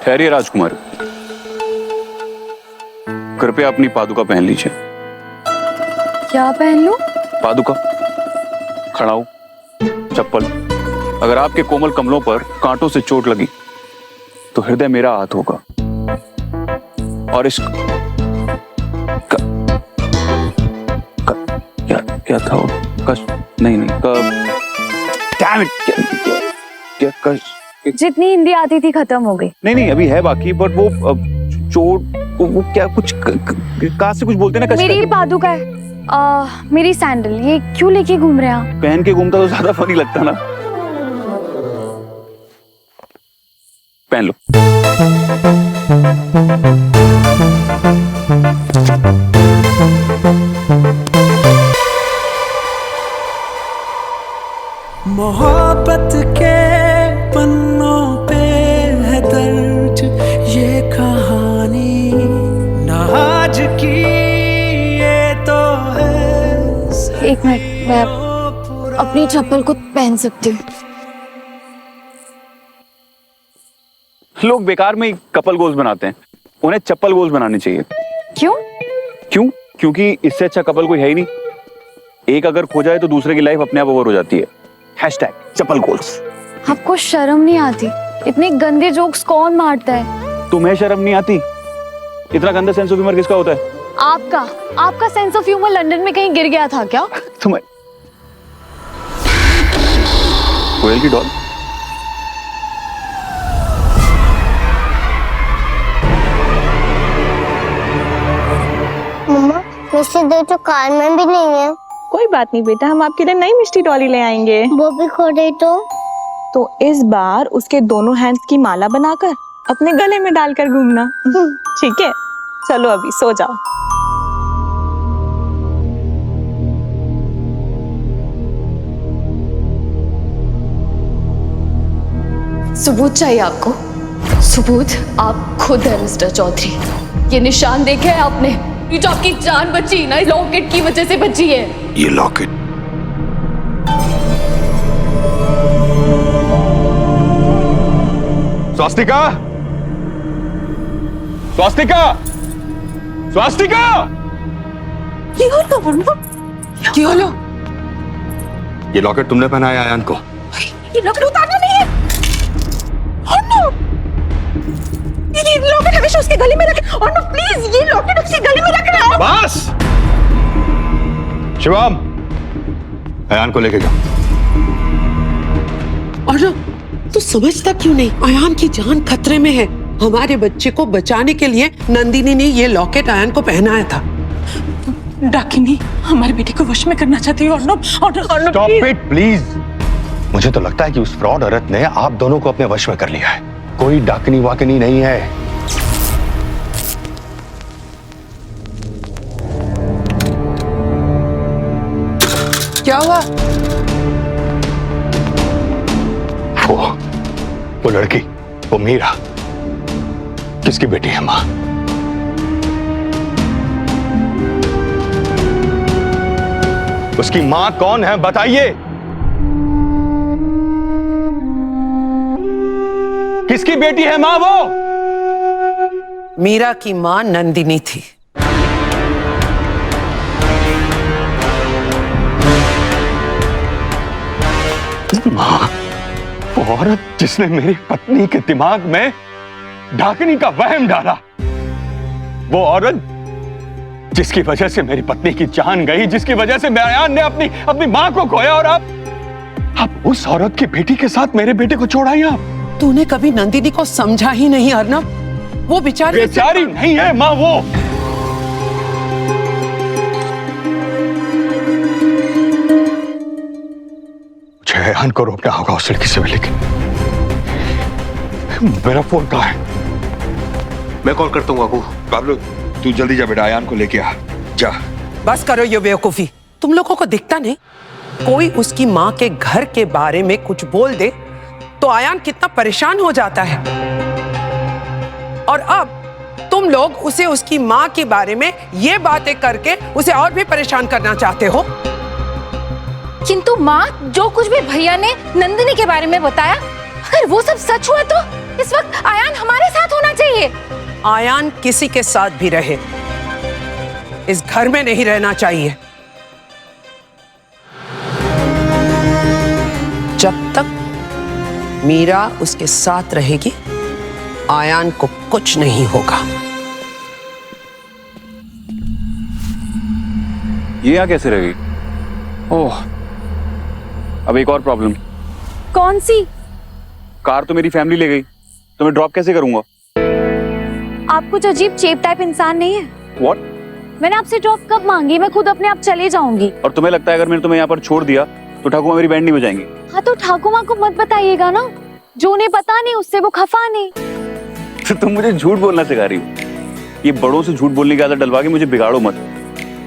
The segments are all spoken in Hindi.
ठहरिए राजकुमार, कृपया अपनी पादुका पहन लीजिए। क्या पहन लूं? पादुका, खड़ाऊ, चप्पल। अगर आपके कोमल कमलों पर कांटों से चोट लगी तो हृदय मेरा हाथ होगा और इस क्या था वो? नहीं Damn it! क्या कश? जितनी हिंदी आती थी खत्म हो गई। नहीं अभी है बाकी, बट वो चोट वो क्या कुछ कहाँ से कुछ बोलते ना। मेरी पादुका है, मेरी सैंडल, ये क्यों लेके घूम रहे हैं आप? पहन के घूमता तो ज्यादा फनी लगता ना। पहन लो। मोहब्बत के पन्नों पे है दर्ज ये कहानी, ना आज की ये तो है। एक मिनट, मैं अपनी चप्पल को पहन सकती हूँ। लोग बेकार में कपल गोल्स बनाते हैं, उन्हें चप्पल गोल्स बनाने चाहिए। क्यों? क्योंकि इससे अच्छा कपल कोई है ही नहीं। एक अगर खो जाए तो दूसरे की लाइफ अपने आप ओवर हो जाती है। #चप्पल गोल्स। आपको शर्म नहीं आती? इतने गंदे जोक्स कौन मारता है? तुम्हें शर्म नहीं आती? इतना गंदा सेंस ऑफ ह्यूमर किसका होता है? आपका सेंस ऑफ ह्यूमर लंदन में कहीं गिर गया था क्या? तुम्हें कोयल की डॉल। मम्मा, मिस्टी दे तो कार में भी नहीं है। कोई बात नहीं बेटा, हम आपके लिए नई मिष्टी डॉली ले आएंगे। वो भी खो गई तो इस बार उसके दोनों हैंड्स की माला बनाकर अपने गले में डालकर घूमना। ठीक है, चलो अभी सो जाओ। सबूत चाहिए आपको? सबूत आप खुद है मिस्टर चौधरी। ये निशान देखे है आपने? ये जो आपकी जान बची ना, इस लॉकेट की वजह से बची है। ये लॉकेट स्वास्तिका, स्वास्तिका, स्वास्तिका! ये लॉकेट तुमने पहनाया आयान को? ये लॉकेट उतारना नहीं है। Oh no! ये लॉकेट हमेशा उसके गले में रखे। Oh no, प्लीज, ये लॉकेट उसके गले में रख रहा है। बस! शिवम, अयान को लेके जाओ। और तू समझता क्यों नहीं? अयान की जान खतरे में है। हमारे बच्चे को बचाने के लिए नंदिनी ने ये लॉकेट अयान को पहनाया था। डाकिनी हमारे बेटे को वश में करना चाहती है। Arnab, stop it please. मुझे तो लगता है कि उस फ्रॉड औरत ने आप दोनों को अपने वश में कर लिया है। कोई डाकनी वाकनी नहीं है। क्या हुआ? वो लड़की, वो मीरा, किसकी बेटी है माँ? उसकी माँ कौन है बताइए? किसकी बेटी है माँ वो? मीरा की माँ नंदिनी थी। माँ, वो औरत जिसने मेरी पत्नी के दिमाग में डाकनी का वहम डाला, वो औरत जिसकी वजह से मेरी पत्नी की जान गई, जिसकी वजह से अयान ने अपनी माँ को खोया, और अब उस औरत की बेटी के साथ मेरे बेटे को छोड़ाई आप। तूने कभी नंदिनी को समझा ही नहीं अर्नब। वो बेचारी नहीं है माँ वो। मुझे अयान को रोकना होगा उस लड़की से, लेकिन मेरा फोन कहाँ है? मैं कॉल करता हूँ आपको। बाबलू, तू जल्दी जा बेटा, अयान को लेके आ जा। बस करो ये बेवकूफी। तुम लोगों को दिखता नहीं? कोई उसकी माँ के घर के बारे में कुछ बोल दे तो अयान कितना परेशान हो जाता है, और अब तुम लोग उसे उसकी माँ के बारे में ये बातें करके उसे और भी परेशान करना चाहते हो। किंतु माँ, जो कुछ भी भैया ने नंदिनी के बारे में बताया, अगर वो सब सच हुआ तो इस वक्त आयान हमारे साथ होना चाहिए। आयान किसी के साथ भी रहे, इस घर में नहीं रहना चाहिए। जब तक मीरा उसके साथ रहेगी, आयान को कुछ नहीं होगा। ये यहाँ कैसे रह गई? ओह, अब एक और प्रॉब्लम। कौन सी? कार तो मेरी फैमिली ले गई, तो मैं ड्रॉप कैसे करूंगा? आप कुछ अजीब चेप टाइप इंसान नहीं है। What? मैंने आपसे ड्रॉप कब मांगी? मैं खुद अपने आप चले जाऊंगी। और तुम्हें लगता है अगर मैंने तुम्हें यहाँ पर छोड़ दिया तो ठाकुमा मेरी बैंड नहीं बजाएंगी? हाँ तो ठाकुमा को मत बताइएगा ना, जो उन्हें पता नहीं उससे वो खफा नहीं। तो तुम मुझे झूठ बोलना सिखा रही हो। ये बड़ों से झूठ बोलने की आदत डलवा के मुझे बिगाड़ो मत।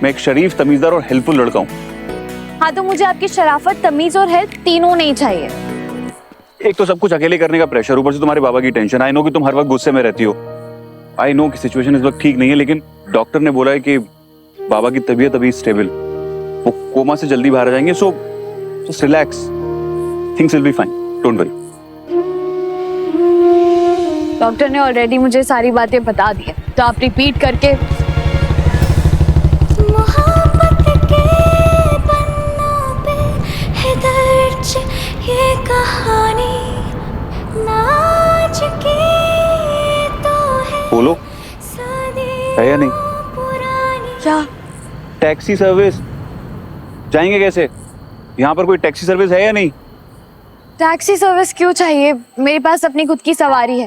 मैं एक शरीफ, तमीजदार और हेल्पफुल लड़का हूँ। हाँ तो मुझे आपकी शराफत, तमीज और हेल्प तीनों नहीं चाहिए। एक तो सब कुछ अकेले करने का प्रेशर, ऊपर से तुम्हारे बाबा की टेंशन। आई नो कि तुम हर वक्त गुस्से में रहती हो। आई नो कि सिचुएशन इस वक्त ठीक नहीं है, लेकिन डॉक्टर ने बोला है कि बाबा की तबीयत अभी स्टेबल, वो कोमा से जल्दी बाहर आ जाएंगे। So just relax, things will be fine, don't worry. Doctor ने ऑलरेडी मुझे सारी बातें बता दी है, तो आप रिपीट करके। मोहब्बत के पन्नों पे है दर्ज ये कहानी, नाच की तो है बोलो, है या नहीं? क्या? टैक्सी सर्विस जाएंगे कैसे? यहाँ पर कोई टैक्सी सर्विस है या नहीं? टैक्सी सर्विस क्यों चाहिए? मेरे पास अपनी खुद की सवारी है।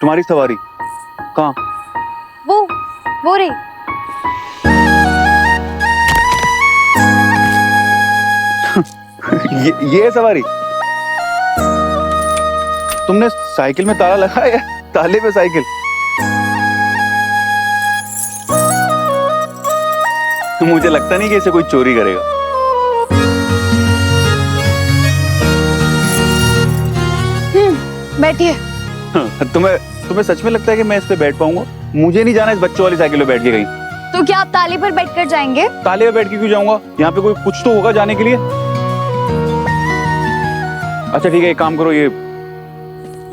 तुम्हारी सवारी कहाँ? वो रही। ये है सवारी? तुमने साइकिल में ताला लगाया? ताले पे साइकिल? मुझे लगता नहीं कि इसे कोई चोरी करेगा। बैठिए। तुम्हें सच में लगता है कि मैं इस पे बैठ पाऊंगा? मुझे नहीं जाना इस बच्चों वाली साइकिल पे बैठ के कहीं। तो क्या आप ताले पर बैठकर जाएंगे? ताले पे बैठ के क्यों जाऊंगा? यहाँ पे कोई कुछ तो होगा जाने के लिए। अच्छा ठीक है, एक काम करो, ये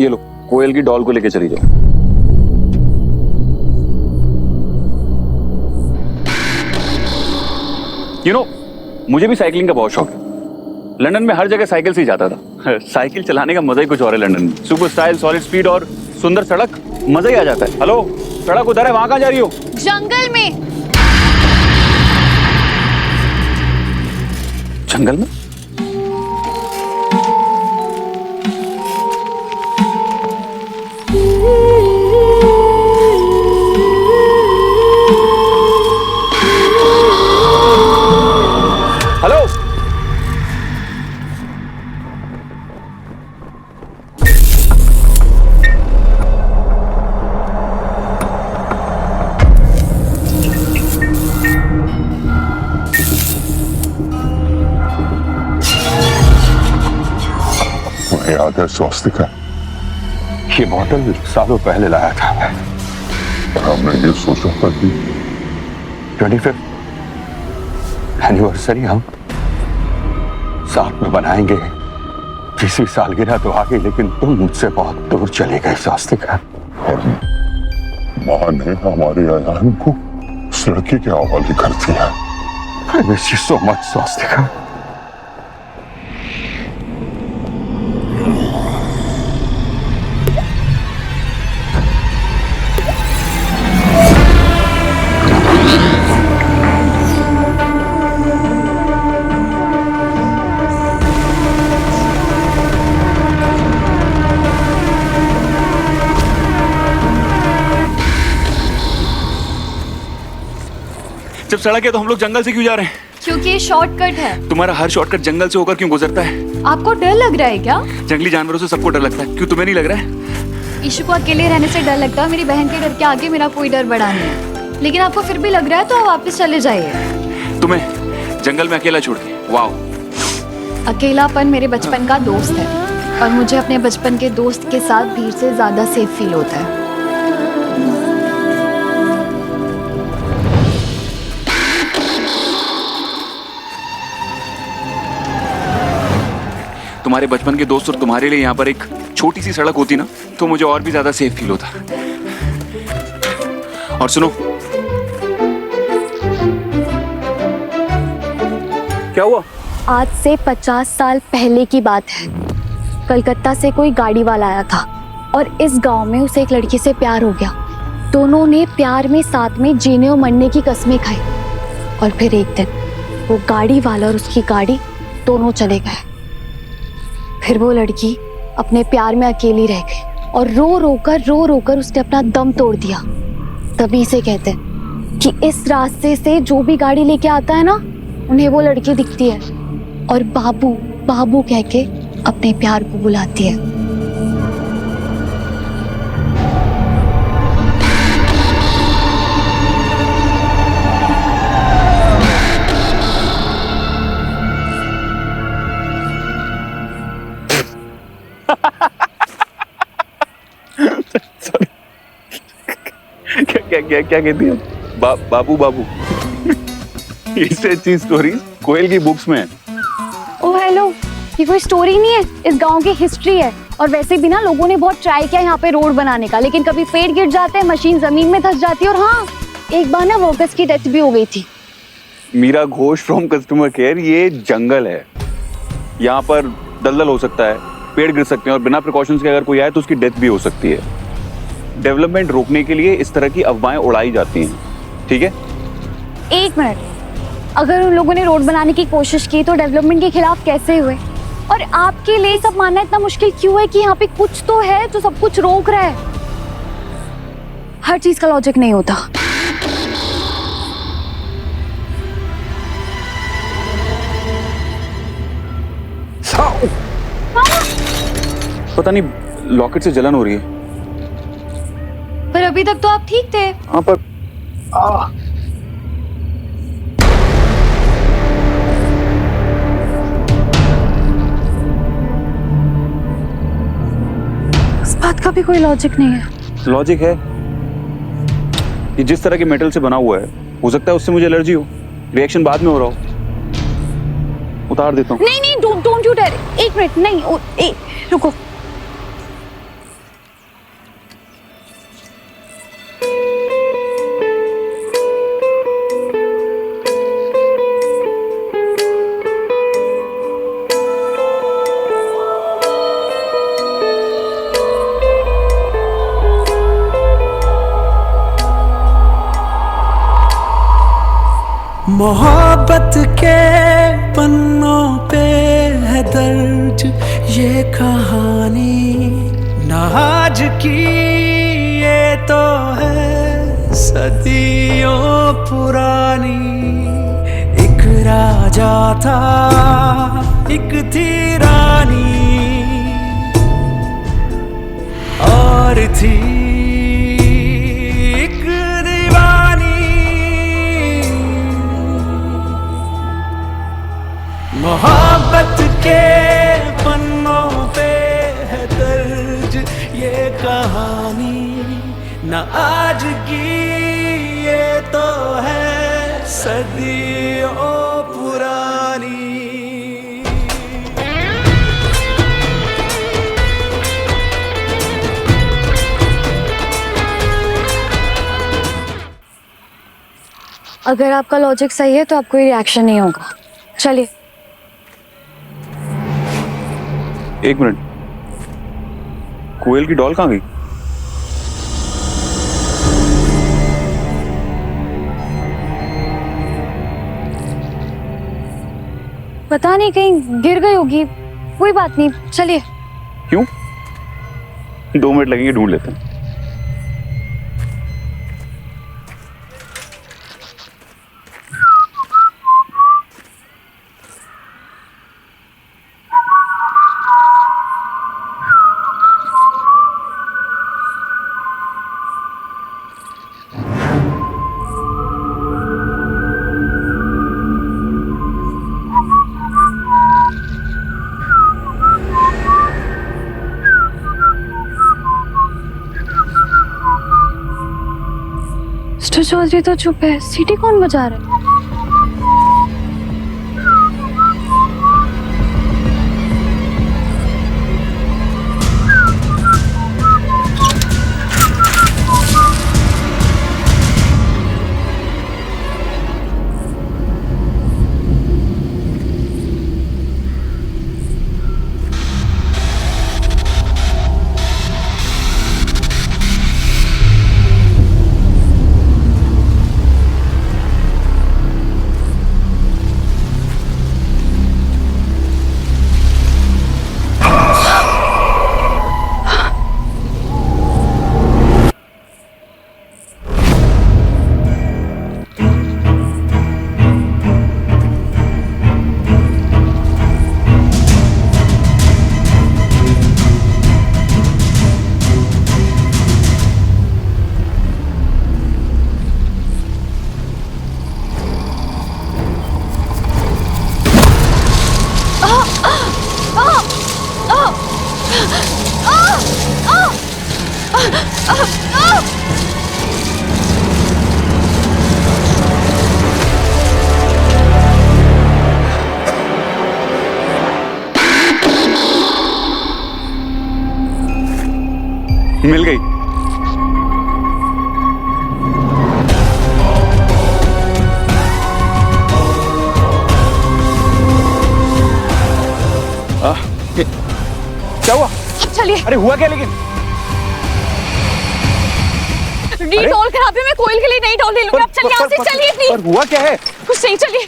लो, कोयल की डॉल को लेके चली जाओ। मुझे भी साइकिलिंग का बहुत शौक है। लंदन में हर जगह साइकिल से ही जाता था। साइकिल चलाने का मजा ही कुछ और है लंदन में। सुपर स्टाइल, सॉलिड स्पीड और सुंदर सड़क, मजा ही आ जाता है। हेलो, सड़क उधर है, वहां कहाँ जा रही हो? जंगल में। जंगल में? हेलो, याद है स्वास्तिका? ये बॉटल सालों पहले लाया था मैं। हमने ये सोचा था कि 25th एनिवर्सरी हम साथ में बनाएंगे। 30वीं सालगिरह तो आ गई, लेकिन तुम मुझसे बहुत दूर चले गए स्वास्तिका। और माँ ने हमारे आयान को उस लड़की के हवाले कर दिया। I miss you so much, Swastika. जब सड़क है तो हम लोग जंगल से क्यों जा रहे हैं? क्योंकि ये शॉर्टकट है। तुम्हारा हर शॉर्टकट जंगल से होकर क्यों गुजरता है? आपको डर लग रहा है क्या? जंगली जानवरों से सबको डर लगता है, क्यों तुम्हें नहीं लग रहा है? ईशु को अकेले रहने से डर लगता है। मेरी बहन के डर के आगे मेरा कोई डर बड़ा नहीं है। लेकिन आपको फिर भी लग रहा है तो आप वापस चले जाइए। तुम्हें जंगल में अकेला छोड़ के? वाओ। अकेलापन मेरे बचपन का दोस्त है और मुझे अपने बचपन के दोस्त के साथ भीड़ से ज्यादा सेफ फील होता है। तुम्हारे बचपन के दोस्त और तुम्हारे लिए यहाँ पर एक छोटी सी सड़क होती ना, तो मुझे और भी ज्यादा सेफ फील होता। और सुनो, क्या हुआ? आज से 50 साल पहले की बात है। कलकत्ता से कोई गाड़ी वाला आया था और इस गांव में उसे एक लड़की से प्यार हो गया। दोनों ने प्यार में साथ में जीने और मरने की कसमें खाई। और फिर एक दिन वो गाड़ी वाला और उसकी गाड़ी दोनों चले गए। फिर वो लड़की अपने प्यार में अकेली रह गई और रो रोकर उसने अपना दम तोड़ दिया। तभी से कहते हैं कि इस रास्ते से जो भी गाड़ी लेके आता है ना, उन्हें वो लड़की दिखती है और बाबू बाबू कह के अपने प्यार को बुलाती है। क्या कहती है? बाबू बाबू। इससे अच्छी स्टोरी कोयल की बुक्स में है। ओह हेलो, ये कोई स्टोरी नहीं है, इस गांव की हिस्ट्री है। और वैसे भी ना लोगों ने बहुत ट्राई किया यहाँ पे रोड बनाने का, लेकिन कभी पेड़ गिर जाते हैं, मशीन जमीन में धंस जाती है। और हाँ, एक बार ना वर्कर्स की डेथ भी हो गई थी। Meera Ghosh from customer care. ये जंगल है, यहाँ पर दलदल हो सकता है, पेड़ गिर सकते हैं और बिना प्रिकॉशंस के अगर कोई आए तो उसकी डेथ भी हो सकती है। डेवलपमेंट रोकने के लिए इस तरह की अफवाहें उड़ाई जाती हैं, ठीक है? एक मिनट, अगर उन लोगों ने रोड बनाने की कोशिश की तो डेवलपमेंट के खिलाफ कैसे हुए? और आपके लिए सब मानना इतना मुश्किल क्यों है कि यहाँ पे कुछ तो है जो सब कुछ रोक रहा है? हर चीज का लॉजिक नहीं होता। पता नहीं, लॉकेट से जलन हो रही है। पर अभी तक तो आप ठीक थे। हाँ पर इस बात का भी कोई लॉजिक नहीं है। लॉजिक है, ये जिस तरह के मेटल से बना हुआ है, हो सकता है उससे मुझे एलर्जी हो, रिएक्शन बाद में हो रहा हो। उतार देता हूँ। नहीं, डोंट यू डेयर। एक मिनट, नहीं, रुको। मोहब्बत के पन्नों पे है दर्ज ये कहानी, ना आज की ये तो है सदियों पुरानी। एक राजा था, एक थी रानी, और थी एक दीवानी। मोहब्बत के पन्नों पे है दर्ज ये कहानी, ना आज की ये तो है सदियों पुरानी। अगर आपका लॉजिक सही है तो आपको कोई रिएक्शन नहीं होगा। चलिए। एक मिनट, कोयल की डॉल कहाँ गई? पता नहीं, कहीं गिर गई होगी। कोई बात नहीं, चलिए। क्यों? 2 मिनट लगेंगे, ढूंढ लेते हैं। मिस्टर चौधरी तो चुप है, सीटी कौन बजा रहा है? मिल गई। क्या हुआ? चलिए। अरे हुआ क्या लेकिन? रीटोल खराबी में कोयल के लिए नहीं टोल लूंगी। आप चलिए, यहाँ से चलिए प्लीज। पर हुआ क्या है? कुछ नहीं, चलिए।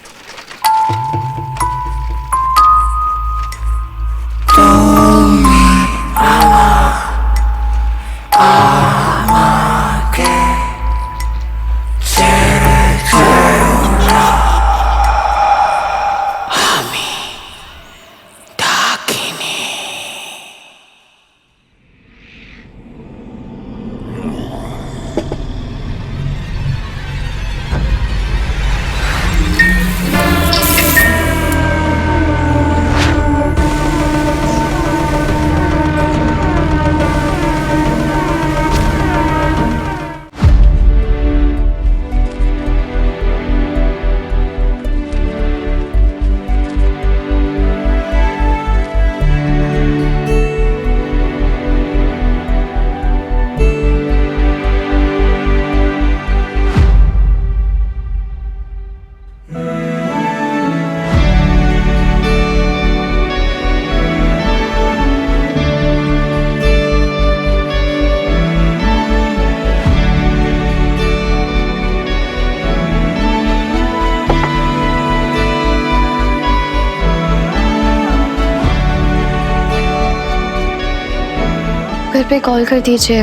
घर पे कॉल कर दीजिए,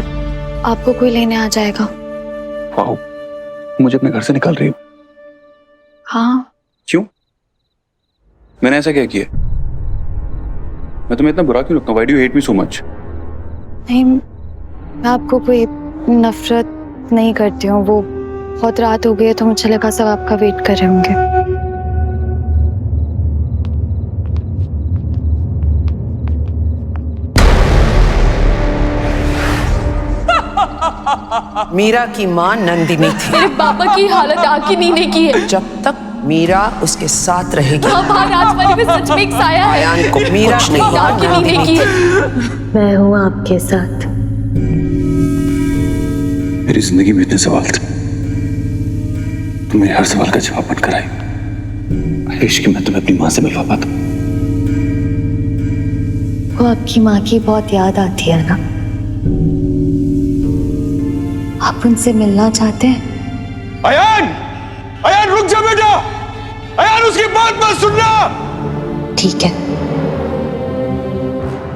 आपको कोई लेने आ जाएगा। वाह, मुझे अपने घर से निकाल रही हो? हाँ। क्यों? मैंने ऐसा क्या किया? मैं तुम्हें इतना बुरा क्यों लगता हूँ? Why do you hate me so much? नहीं, मैं आपको कोई नफरत नहीं करती हूँ। वो बहुत रात हो गई है तो मुझे लगा सब आपका वेट कर रहे होंगे। मीरा की मां नंदिनी थी। मेरे पापा की हालत आकी ने की है। जब तक मीरा उसके साथ रहेगी, राजवाड़ी में सच में एक साया है। आयान को मीरा नहीं, आकी ने की है। मैं हूँ आपके साथ। मेरी जिंदगी में इतने सवाल थे, तुम मेरे हर सवाल का जवाब बनकर आई। आयुष की मैं तुम्हें अपनी माँ से मिलवा पाता। वो आपकी माँ की बहुत याद आती है ना? आप उनसे मिलना चाहते हैं? अयान! अयान रुक जा बेटा! अयान उसकी बात मत सुनना! ठीक है,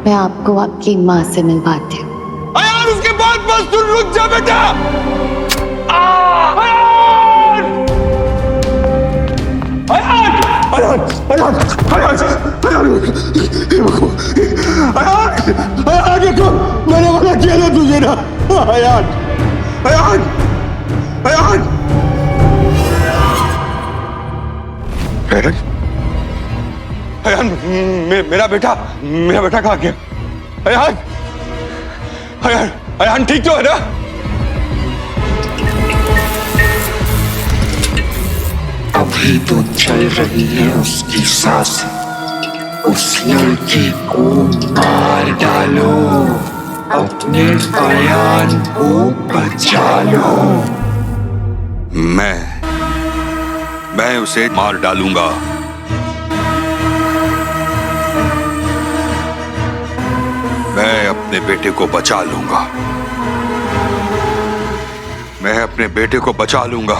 मैं आपको आपकी माँ से मिलवाती हूँ। अयान उसकी बात मत सुन, रुक जा बेटा! अयान! अयान! अयान! अयान! अयान देखो, मैंने मना किया ना तुझे ना। अयान! अयान! अयान! अयान, मेरा बेटा कहाँ गया? अयान! अयान! अयान ठीक तो है ना? अभी तो चल रही है उसकी सांसें, उस लड़की को मार डालो, अपने अयान को बचा लो। मैं उसे मार डालूंगा। मैं अपने बेटे को बचा लूंगा। मैं अपने बेटे को बचा लूंगा।